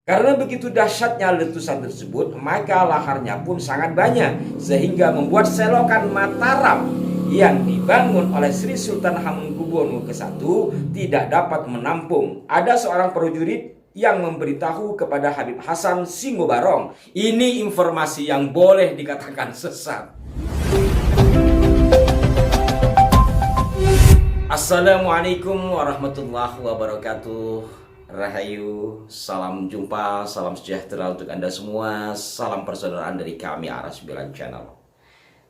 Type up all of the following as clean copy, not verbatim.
Karena begitu dahsyatnya letusan tersebut, maka laharnya pun sangat banyak, sehingga membuat selokan Mataram yang dibangun oleh Sri Sultan Hamengkubuwono ke-1 tidak dapat menampung. Ada seorang prajurit yang memberitahu kepada Habib Hasan Singobarong. Ini informasi yang boleh dikatakan sesat. Assalamualaikum warahmatullahi wabarakatuh. Rahayu, salam jumpa, salam sejahtera untuk Anda semua. Salam persaudaraan dari kami Ara9 Channel.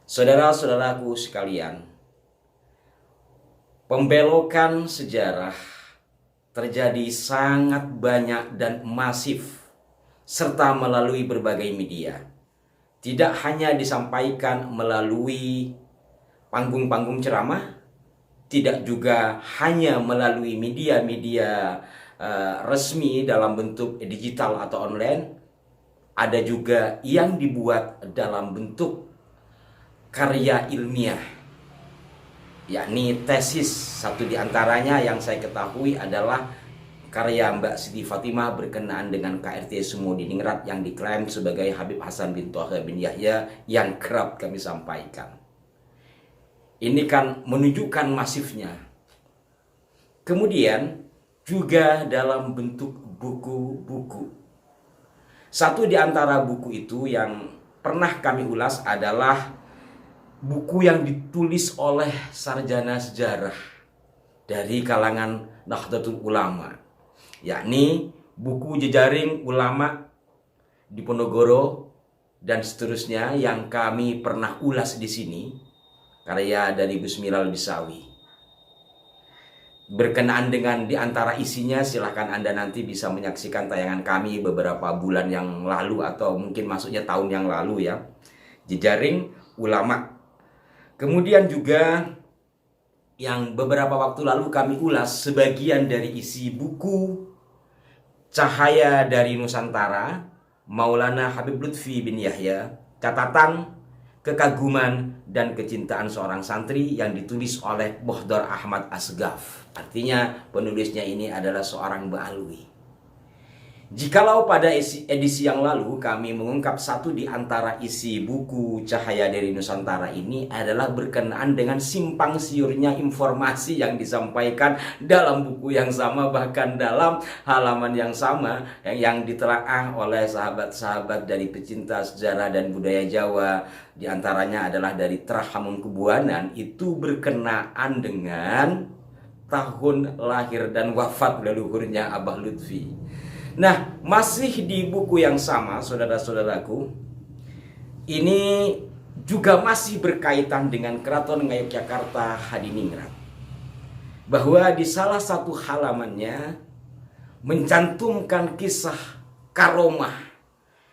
Saudara-saudaraku sekalian, pembelokan sejarah terjadi sangat banyak dan masif, serta melalui berbagai media. Tidak hanya disampaikan melalui panggung-panggung ceramah, tidak juga hanya melalui media-media resmi dalam bentuk digital atau online, ada juga yang dibuat dalam bentuk karya ilmiah, yakni tesis. Satu di antaranya yang saya ketahui adalah karya Mbak Siti Fatimah berkenaan dengan KRT Sumodiningrat yang diklaim sebagai Habib Hasan bin Toha bin Yahya yang kerap kami sampaikan. Ini kan menunjukkan masifnya. Kemudian juga dalam bentuk buku-buku. Satu di antara buku itu yang pernah kami ulas adalah buku yang ditulis oleh sarjana sejarah dari kalangan Nahdlatul Ulama, yakni buku jejaring ulama di Ponorogo dan seterusnya yang kami pernah ulas di sini, karya dari Bismillah Al-Bisawi. Berkenaan dengan di antara isinya, silahkan Anda nanti bisa menyaksikan tayangan kami beberapa bulan yang lalu atau mungkin masuknya tahun yang lalu ya. Jejaring ulama. Kemudian juga yang beberapa waktu lalu kami ulas sebagian dari isi buku Cahaya dari Nusantara Maulana Habib Lutfi bin Yahya, catatan kekaguman dan kecintaan seorang santri yang ditulis oleh Bohdor Ahmad Asgaf. Artinya penulisnya ini adalah seorang Ba'alwi. Jikalau pada edisi yang lalu kami mengungkap satu di antara isi buku Cahaya dari Nusantara ini adalah berkenaan dengan simpang siurnya informasi yang disampaikan dalam buku yang sama, bahkan dalam halaman yang sama yang ditelaah oleh sahabat-sahabat dari pecinta sejarah dan budaya Jawa. Di antaranya adalah dari Trah Hamengkubuwono, itu berkenaan dengan tahun lahir dan wafat leluhurnya Abah Lutfi. Nah, masih di buku yang sama, saudara-saudaraku, ini juga masih berkaitan dengan Keraton Ngayogyakarta Hadiningrat. Bahwa di salah satu halamannya mencantumkan kisah karomah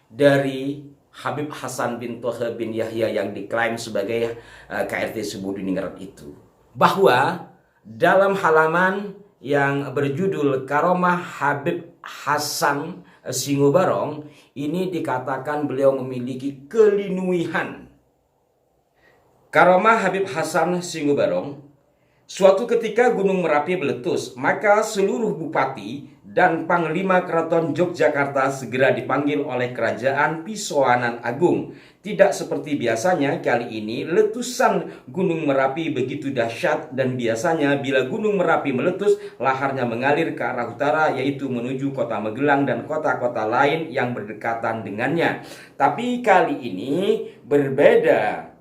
dari Habib Hasan bin Toha bin Yahya yang diklaim sebagai KRT Sumodiningrat itu. Bahwa dalam halaman yang berjudul Karomah Habib Hasan Singobarong ini dikatakan beliau memiliki kelinuihan. Karomah Habib Hasan Singobarong, suatu ketika Gunung Merapi meletus, maka seluruh bupati dan panglima keraton Yogyakarta segera dipanggil oleh kerajaan Pisowanan Agung. Tidak seperti biasanya, kali ini letusan Gunung Merapi begitu dahsyat, dan biasanya bila Gunung Merapi meletus, laharnya mengalir ke arah utara, yaitu menuju kota Magelang dan kota-kota lain yang berdekatan dengannya. Tapi kali ini berbeda.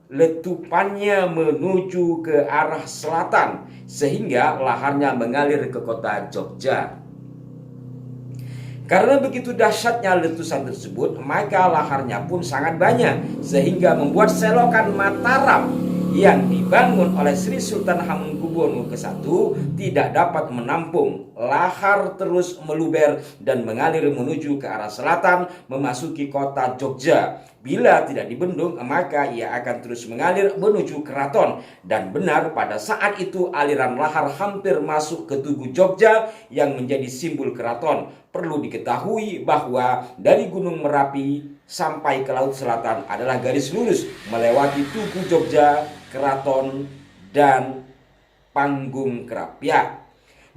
Letupannya menuju ke arah selatan, sehingga laharnya mengalir ke kota Jogja. Karena begitu dahsyatnya letusan tersebut, maka laharnya pun sangat banyak, sehingga membuat selokan Mataram yang dibangun oleh Sri Sultan Hamengkubuwono ke-1 tidak dapat menampung. Lahar terus meluber dan mengalir menuju ke arah selatan, memasuki kota Jogja. Bila tidak dibendung, maka ia akan terus mengalir menuju keraton. Dan benar, pada saat itu aliran lahar hampir masuk ke Tugu Jogja yang menjadi simbol keraton. Perlu diketahui bahwa dari Gunung Merapi sampai ke Laut Selatan adalah garis lurus melewati Tugu Jogja, keraton, dan Panggung Krapyak.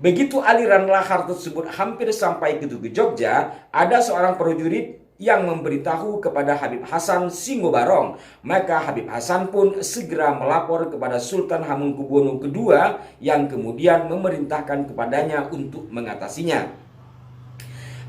Begitu aliran lahar tersebut hampir sampai ke Tugu Jogja, ada seorang prajurit yang memberitahu kepada Habib Hasan Singobarong. Maka Habib Hasan pun segera melapor kepada Sultan Hamengkubuwono II yang kemudian memerintahkan kepadanya untuk mengatasinya.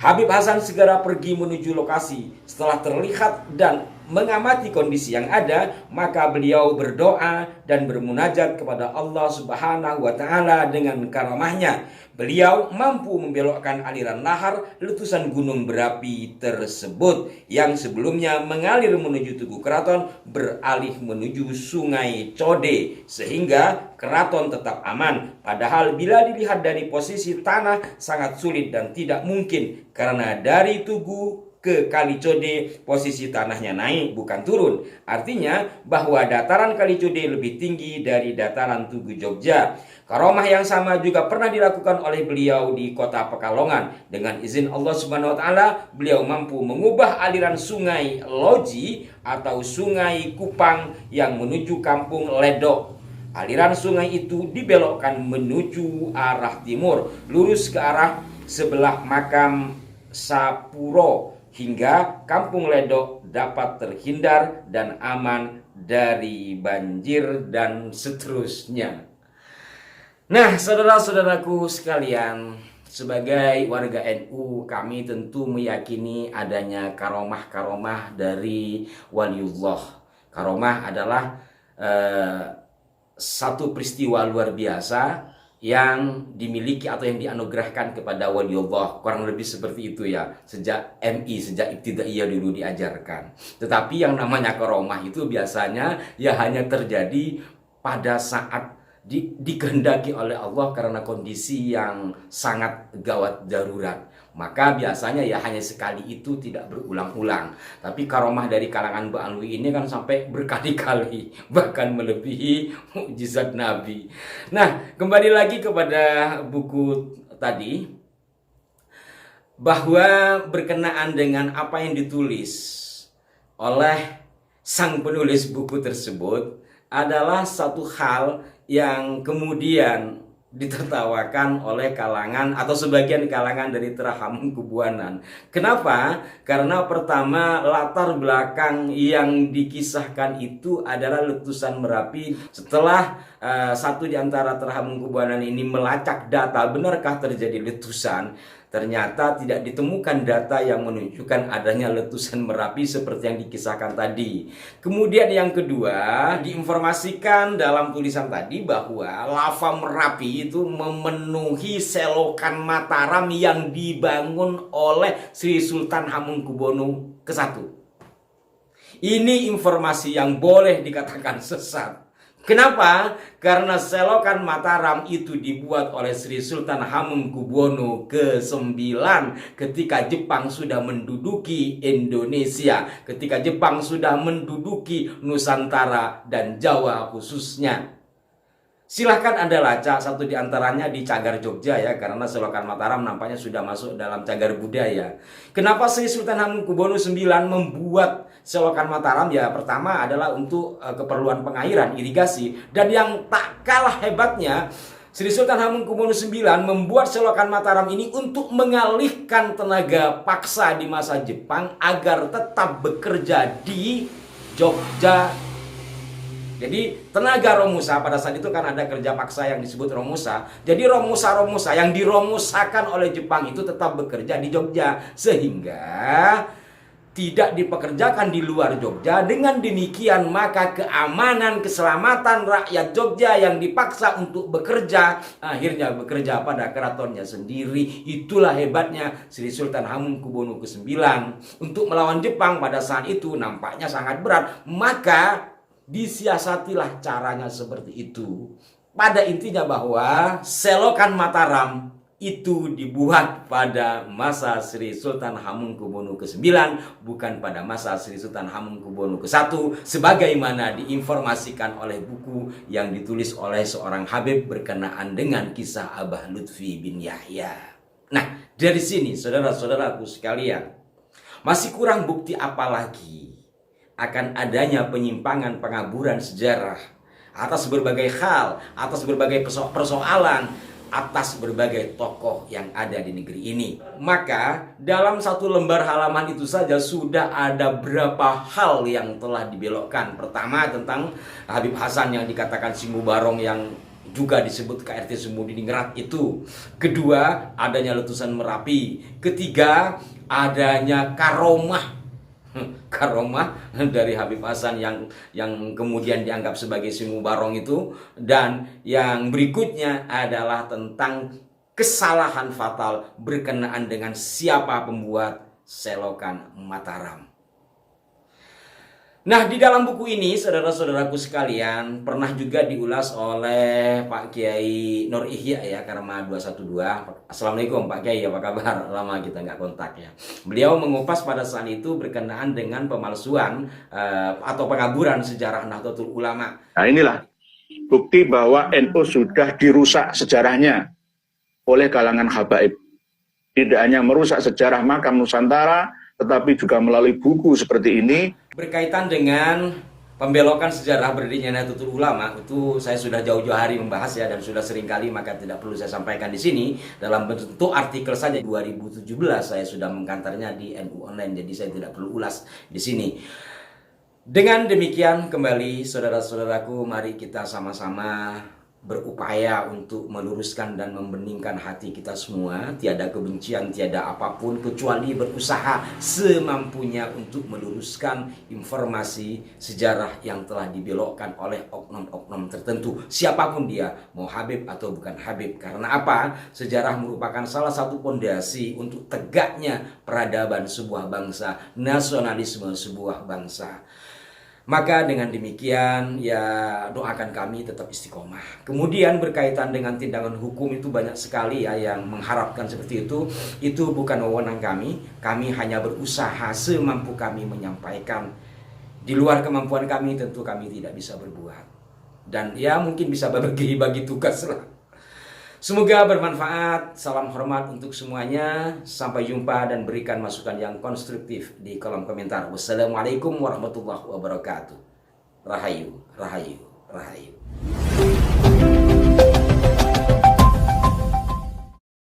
Habib Hasan segera pergi menuju lokasi. Setelah terlihat dan mengamati kondisi yang ada, maka beliau berdoa dan bermunajat kepada Allah Subhanahu wa Ta'ala dengan karamahnya. Beliau mampu membelokkan aliran lahar letusan gunung berapi tersebut yang sebelumnya mengalir menuju Tugu Keraton beralih menuju Sungai Code, sehingga keraton tetap aman. Padahal bila dilihat dari posisi tanah sangat sulit dan tidak mungkin, karena dari Tugu ke Kali Code posisi tanahnya naik bukan turun. Artinya bahwa dataran Kali Code lebih tinggi dari dataran Tugu Jogja. Karomah yang sama juga pernah dilakukan oleh beliau di kota Pekalongan. Dengan izin Allah Subhanahu wa Ta'ala, beliau mampu mengubah aliran Sungai Loji atau Sungai Kupang yang menuju Kampung Ledok. Aliran sungai itu dibelokkan menuju arah timur, lurus ke arah sebelah makam Sapuro, hingga Kampung Ledok dapat terhindar dan aman dari banjir dan seterusnya. Nah, saudara-saudaraku sekalian, sebagai warga NU, kami tentu meyakini adanya karomah-karomah dari waliullah. Karomah adalah satu peristiwa luar biasa yang dimiliki atau yang dianugerahkan kepada waliullah, kurang lebih seperti itu ya, sejak MI, sejak ibtidaiyah dulu diajarkan. Tetapi yang namanya karomah itu biasanya ya hanya terjadi pada saat dikehendaki oleh Allah karena kondisi yang sangat gawat darurat. Maka biasanya ya hanya sekali, itu tidak berulang-ulang. Tapi karomah dari kalangan Mbak Alwi ini kan sampai berkali-kali, bahkan melebihi mukjizat Nabi. Nah, kembali lagi kepada buku tadi, bahwa berkenaan dengan apa yang ditulis oleh sang penulis buku tersebut adalah satu hal yang kemudian ditertawakan oleh kalangan atau sebagian kalangan dari Hamengkubuwonan. Kenapa? Karena pertama, latar belakang yang dikisahkan itu adalah letusan Merapi. Setelah satu di antara Hamengkubuwonan ini melacak data, benarkah terjadi letusan? Ternyata tidak ditemukan data yang menunjukkan adanya letusan Merapi seperti yang dikisahkan tadi. Kemudian yang kedua, diinformasikan dalam tulisan tadi bahwa lava Merapi itu memenuhi selokan Mataram yang dibangun oleh Sri Sultan Hamengkubuwono ke-1. Ini informasi yang boleh dikatakan sesat. Kenapa? Karena selokan Mataram itu dibuat oleh Sri Sultan Hamengkubuwono ke-9 ketika Jepang sudah menduduki Indonesia, ketika Jepang sudah menduduki Nusantara dan Jawa khususnya. Silahkan Anda lacak satu di antaranya di Cagar Jogja ya, karena selokan Mataram nampaknya sudah masuk dalam cagar budaya. Kenapa Sri Sultan Hamengkubuwono IX membuat selokan Mataram? Ya, pertama adalah untuk keperluan pengairan, irigasi. Dan yang tak kalah hebatnya, Sri Sultan Hamengkubuwono IX membuat selokan Mataram ini untuk mengalihkan tenaga paksa di masa Jepang agar tetap bekerja di Jogja. Jadi tenaga Romusa pada saat itu kan ada kerja paksa yang disebut Romusa. Jadi Romusa yang diromusakan oleh Jepang itu tetap bekerja di Jogja, sehingga tidak dipekerjakan di luar Jogja. Dengan demikian maka keamanan, keselamatan rakyat Jogja yang dipaksa untuk bekerja akhirnya bekerja pada keratonnya sendiri. Itulah hebatnya Sri Sultan Hamengkubuwono ke-9 untuk melawan Jepang pada saat itu. Nampaknya sangat berat, maka disiasatilah caranya seperti itu. Pada intinya bahwa selokan Mataram itu dibuat pada masa Sri Sultan Hamengkubuwono ke-9, bukan pada masa Sri Sultan Hamengkubuwono ke-1, sebagaimana diinformasikan oleh buku yang ditulis oleh seorang Habib berkenaan dengan kisah Abah Lutfi bin Yahya. Nah, dari sini saudara-saudaraku sekalian, masih kurang bukti apa lagi akan adanya penyimpangan pengaburan sejarah atas berbagai hal, atas berbagai persoalan. atas berbagai tokoh yang ada di negeri ini. Maka dalam satu lembar halaman itu saja sudah ada berapa hal yang telah dibelokkan. Pertama tentang Habib Hasan yang dikatakan Simu Barong yang juga disebut KRT Sumudiningrat itu. Kedua, adanya letusan Merapi. Ketiga, adanya karomah dari Habib Hasan yang kemudian dianggap sebagai Simu Barong itu. Dan yang berikutnya adalah tentang kesalahan fatal berkenaan dengan siapa pembuat selokan Mataram. Nah, di dalam buku ini, saudara-saudaraku sekalian, pernah juga diulas oleh Pak Kiai Nur Ihya ya, Karma 212. Assalamualaikum Pak Kiai, apa kabar? Lama kita nggak kontak ya. Beliau mengupas pada saat itu berkenaan dengan pemalsuan atau pengaburan sejarah Nahdlatul Ulama. Nah, inilah bukti bahwa NU sudah dirusak sejarahnya oleh kalangan habaib. Tidak hanya merusak sejarah makam Nusantara, tetapi juga melalui buku seperti ini. Berkaitan dengan pembelokan sejarah berdirinya Nahdlatul Ulama, itu saya sudah jauh-jauh hari membahas ya, dan sudah sering kali, maka tidak perlu saya sampaikan di sini. Dalam bentuk artikel saja 2017 saya sudah mengkantarnya di NU Online, jadi saya tidak perlu ulas di sini. Dengan demikian, kembali saudara-saudaraku, mari kita sama-sama berupaya untuk meluruskan dan membeningkan hati kita semua. Tiada kebencian, tiada apapun, kecuali berusaha semampunya untuk meluruskan informasi sejarah yang telah dibelokkan oleh oknum-oknum tertentu, siapapun dia, mau Habib atau bukan Habib. Karena apa? Sejarah merupakan salah satu pondasi untuk tegaknya peradaban sebuah bangsa, nasionalisme sebuah bangsa. Maka dengan demikian ya, doakan kami tetap istiqomah. Kemudian berkaitan dengan tindakan hukum itu banyak sekali ya yang mengharapkan seperti itu. Itu bukan wewenang kami. Kami hanya berusaha semampu kami menyampaikan. Di luar kemampuan kami tentu kami tidak bisa berbuat. Dan ya mungkin bisa bagi tugas lah. Semoga bermanfaat. Salam hormat untuk semuanya. Sampai jumpa dan berikan masukan yang konstruktif di kolom komentar. Wassalamualaikum warahmatullahi wabarakatuh. Rahayu, rahayu, rahayu.